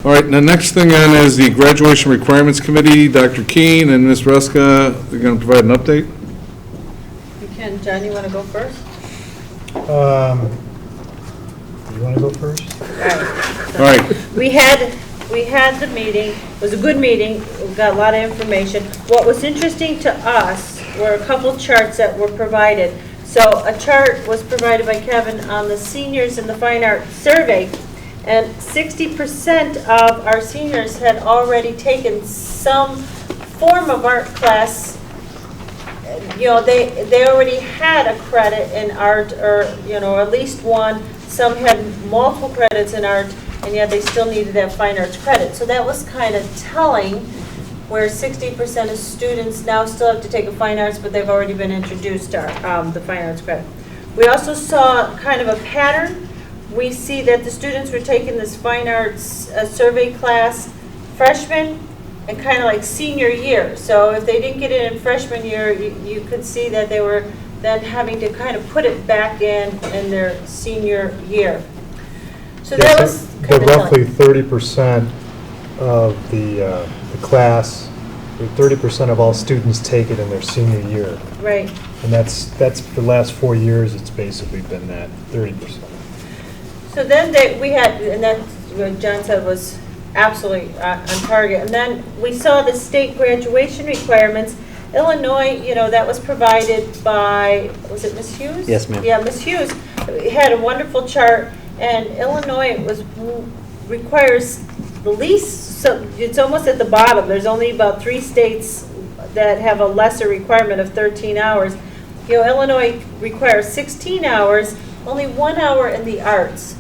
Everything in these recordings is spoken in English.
All right, the next thing on is the Graduation Requirements Committee. Dr. Keene and Ms. Ruska, they're going to provide an update. You can. John, you want to go first? You want to go first? All right. We had the meeting. It was a good meeting. We got a lot of information. What was interesting to us were a couple charts that were provided. So a chart was provided by Kevin on the seniors in the fine arts survey, and 60% of our seniors had already taken some form of art class. You know, they already had a credit in art, or at least one. Some had multiple credits in art, and yet they still needed that fine arts credit. So that was kind of telling, where 60% of students now still have to take a fine arts, but they've already been introduced to the fine arts credit. We also saw kind of a pattern. We see that the students were taking this fine arts survey class freshman and kind of like senior year. So if they didn't get it in freshman year, you could see that they were then having to kind of put it back in their senior year. So that was kind of roughly 30% of the class, 30% of all students take it in their senior year. Right. And that's the last 4 years, it's basically been that 30%. So then we had, and that's what John said was absolutely on target. And then we saw the state graduation requirements. Illinois, that was provided by, was it Ms. Hughes? Yes, ma'am. Yeah, Ms. Hughes had a wonderful chart, and Illinois requires the least, so it's almost at the bottom. There's only about 3 states that have a lesser requirement of 13 hours. Illinois requires 16 hours, only 1 hour in the arts.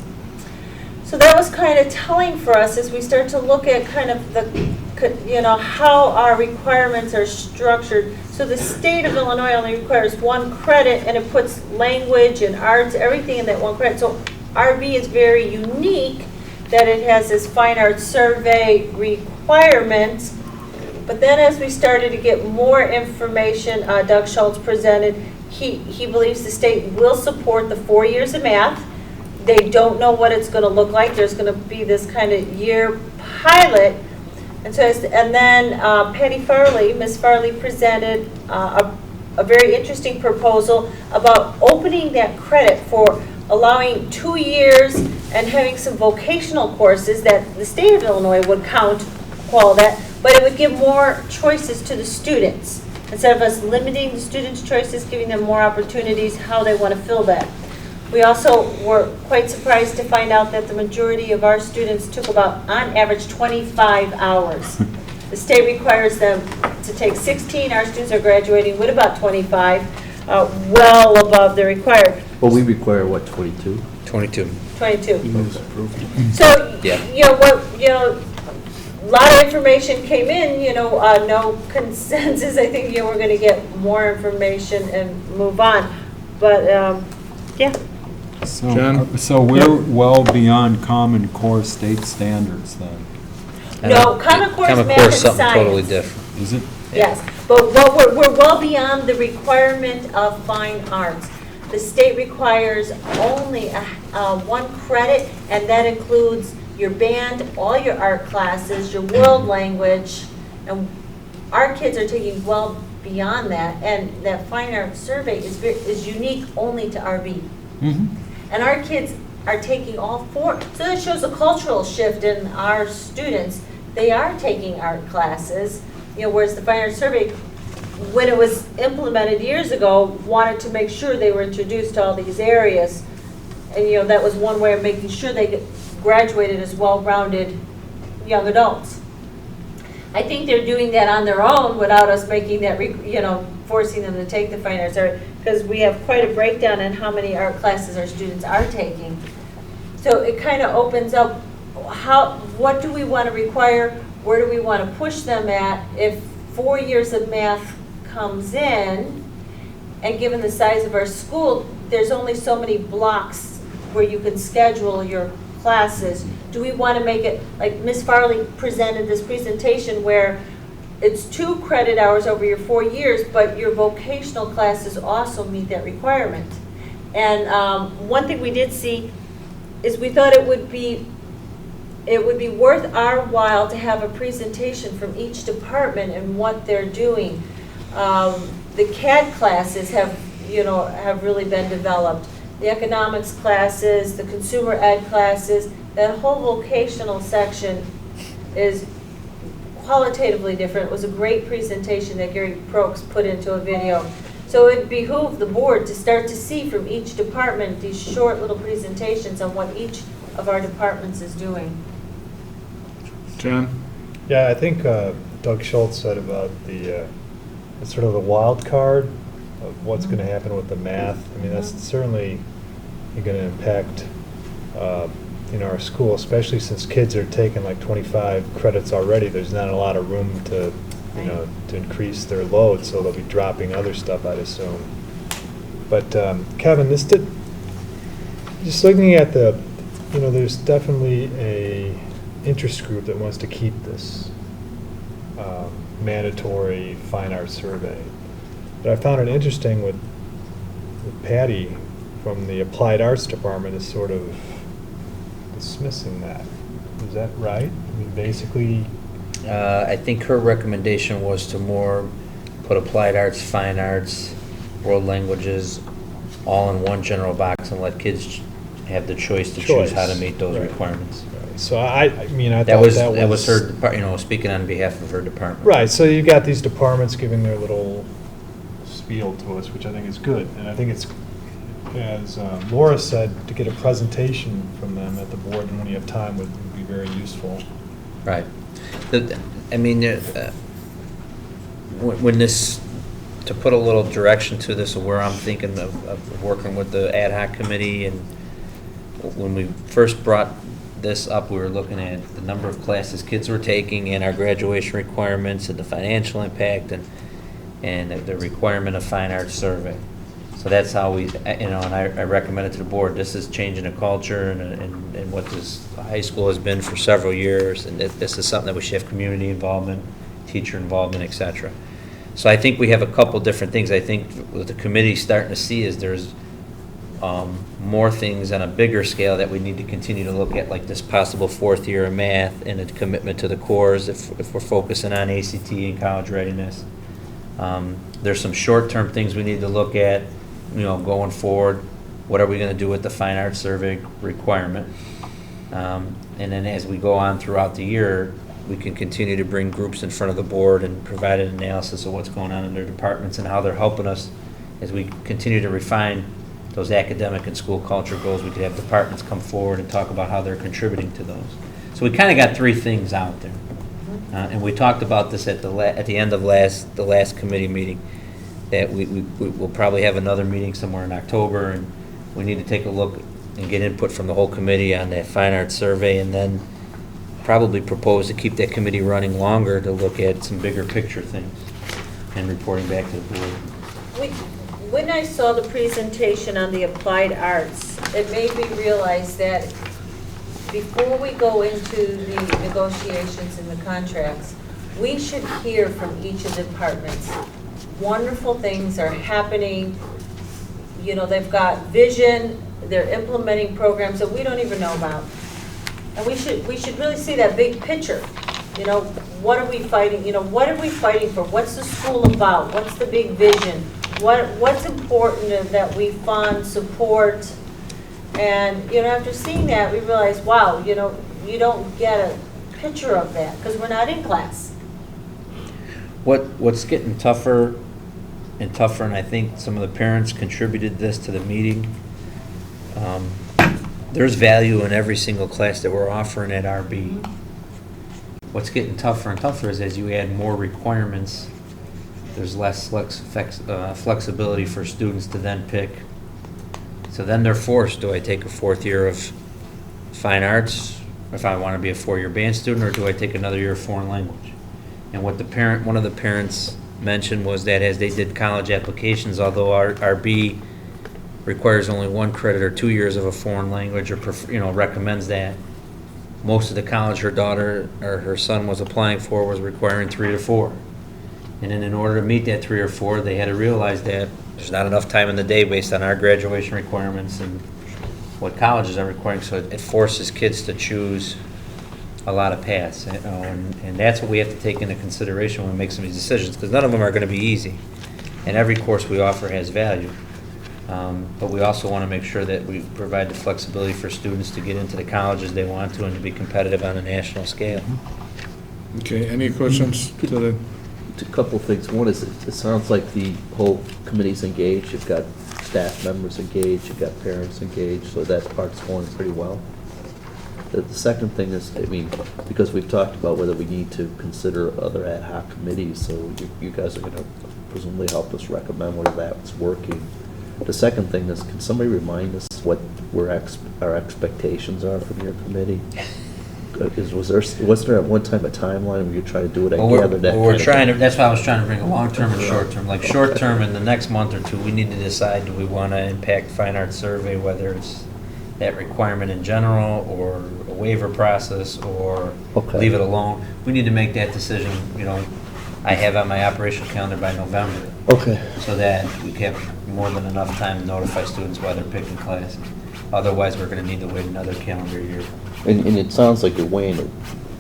So that was kind of telling for us as we start to look at kind of how our requirements are structured. So the state of Illinois only requires 1 credit, and it puts language and arts, everything in that 1 credit. So RV is very unique that it has this fine arts survey requirement. But then as we started to get more information, Doug Schultz presented, he believes the state will support the 4 years of math. They don't know what it's going to look like. There's going to be this kind of year pilot. And then Patty Farley, Ms. Farley presented a very interesting proposal about opening that credit for allowing 2 years and having some vocational courses that the state of Illinois would qual that, but it would give more choices to the students. Instead of us limiting the students' choices, giving them more opportunities, how they want to fill that. We also were quite surprised to find out that the majority of our students took about, on average, 25 hours. The state requires them to take 16. Our students are graduating with about 25, well above the required. Well, we require, what, 22? 22. 22. So, a lot of information came in, no consensus. I think we're going to get more information and move on. But, yeah. So we're well beyond Common Core state standards then? No, Common Core is math and something science. totally different. Is it? Yes, but we're well beyond the requirement of fine arts. The state requires only 1 credit, and that includes your band, all your art classes, your world language, and our kids are taking well beyond that. And that fine arts survey is unique only to RV. Mm-hmm. And our kids are taking all 4. So that shows a cultural shift in our students. They are taking art classes, whereas the fine arts survey, when it was implemented years ago, wanted to make sure they were introduced to all these areas. And, that was one way of making sure they graduated as well-rounded young adults. I think they're doing that on their own without us making that, forcing them to take the fine arts, because we have quite a breakdown in how many art classes our students are taking. So it kind of opens up what do we want to require, where do we want to push them at if 4 years of math comes in, and given the size of our school, there's only so many blocks where you can schedule your classes. Do we want to make it, like Ms. Farley presented this presentation where it's 2 credit hours over your 4 years, but your vocational classes also meet that requirement. And one thing we did see is we thought it would be it would be worth our while to have a presentation from each department and what they're doing. The CAD classes have really been developed. The economics classes, the consumer ed classes, that whole vocational section is qualitatively different. It was a great presentation that Gary Prokes put into a video. So it behooved the board to start to see from each department these short little presentations on what each of our departments is doing. John? Yeah, I think Doug Schultz said about the sort of the wild card of what's going to happen with the math. I mean, that's certainly going to impact our school, especially since kids are taking like 25 credits already. There's not a lot of room to to increase their load, so they'll be dropping other stuff, I'd assume. But Kevin, just looking at there's definitely a interest group that wants to keep this mandatory fine arts survey. But I found it interesting with Patty from the Applied Arts Department is sort of dismissing that. Is that right? I mean, basically, I think her recommendation was to more put applied arts, fine arts, world languages, all in one general box and let kids have the choice to choose how to meet those requirements. Right. So I thought that was her, speaking on behalf of her department. Right. So you got these departments giving their little spiel to us, which I think is good, and I think it's, as Laura said, to get a presentation from them at the board and when you have time would be very useful. Right. When this, to put a little direction to this, of where I'm thinking of working with the ad hoc committee, and when we first brought this up, we were looking at the number of classes kids were taking and our graduation requirements and the financial impact and the requirement of fine arts survey. So that's how we, and I recommended to the board, this is changing the culture and what this high school has been for several years, and this is something that we should have community involvement, teacher involvement, et cetera. So I think we have a couple different things. I think what the committee's starting to see is there's more things on a bigger scale that we need to continue to look at, like this possible fourth year of math and a commitment to the cores if we're focusing on ACT and college readiness. There's some short-term things we need to look at, going forward. What are we going to do with the fine arts survey requirement? And then as we go on throughout the year, we can continue to bring groups in front of the board and provide an analysis of what's going on in their departments and how they're helping us as we continue to refine those academic and school culture goals. We could have departments come forward and talk about how they're contributing to those. So we kind of got three things out there. And we talked about this at the end of the last committee meeting, that we'll probably have another meeting somewhere in October, and we need to take a look and get input from the whole committee on that fine arts survey, and then probably propose to keep that committee running longer to look at some bigger picture things and reporting back to the board. When I saw the presentation on the applied arts, it made me realize that before we go into the negotiations and the contracts, we should hear from each of the departments. Wonderful things are happening. They've got vision, they're implementing programs that we don't even know about. And we should really see that big picture. What are we fighting? What are we fighting for? What's the school about? What's the big vision? What's important that we fund, support? And after seeing that, we realize, wow, you don't get a picture of that because we're not in class. What's getting tougher and tougher, and I think some of the parents contributed this to the meeting. There's value in every single class that we're offering at RB. What's getting tougher and tougher is as you add more requirements, there's less flexibility for students to then pick. So then they're forced, do I take a fourth year of fine arts, if I want to be a 4-year band student, or do I take another year of foreign language? And what one of the parents mentioned was that as they did college applications, although RB requires only 1 credit or 2 years of a foreign language, or recommends that, most of the college her daughter or her son was applying for was requiring 3 to 4. And then in order to meet that 3 or 4, they had to realize that there's not enough time in the day based on our graduation requirements and what colleges are requiring, so it forces kids to choose a lot of paths, you know, and that's what we have to take into consideration when we make some of these decisions, because none of them are going to be easy. And every course we offer has value. But we also want to make sure that we provide the flexibility for students to get into the colleges they want to and to be competitive on a national scale. Okay, any questions to the, A couple of things. One is, it sounds like the whole committee's engaged. You've got staff members engaged, you've got parents engaged, so that part's going pretty well. The second thing is, I mean, because we've talked about whether we need to consider other ad hoc committees, so you guys are going to presumably help us recommend whether that's working. The second thing is, can somebody remind us what our expectations are from your committee? Was there at one time a timeline where you try to do it? I gathered that. We're trying to, that's why I was trying to bring a long-term and short-term. Like short-term, in the next month or two, we need to decide, do we want to impact fine arts survey, whether it's that requirement in general, or a waiver process, or Okay. leave it alone. We need to make that decision, you know, I have on my operational calendar by November, Okay. so that we have more than enough time to notify students why they're picking classes. Otherwise, we're going to need to wait another calendar year. And it sounds like you're weighing it.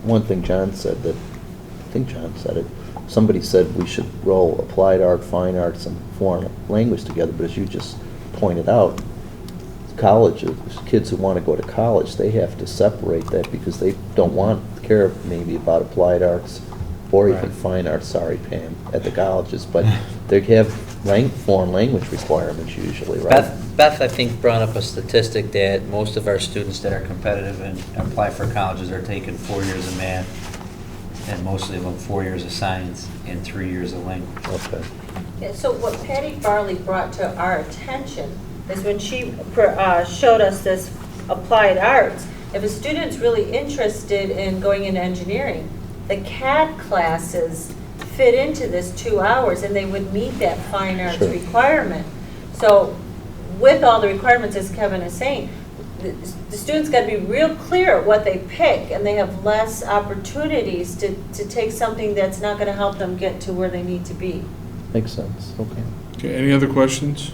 One thing John said that, I think John said it, somebody said we should roll applied art, fine arts, and foreign language together, but as you just pointed out, colleges, kids who want to go to college, they have to separate that because they don't want to care maybe about applied arts or even Right. fine arts, sorry Pam, at the colleges, but they have foreign language requirements usually, right? Beth, I think, brought up a statistic that most of our students that are competitive and apply for colleges are taking 4 years of math, and mostly of them 4 years of science and 3 years of language. Okay. Yeah, so what Patty Farley brought to our attention is when she showed us this applied arts, if a student's really interested in going into engineering, the CAD classes fit into this 2 hours, and they would meet that fine arts Sure. requirement. So with all the requirements, as Kevin is saying, the students got to be real clear at what they pick, and they have less opportunities to take something that's not going to help them get to where they need to be. Makes sense, okay. okay, any other questions?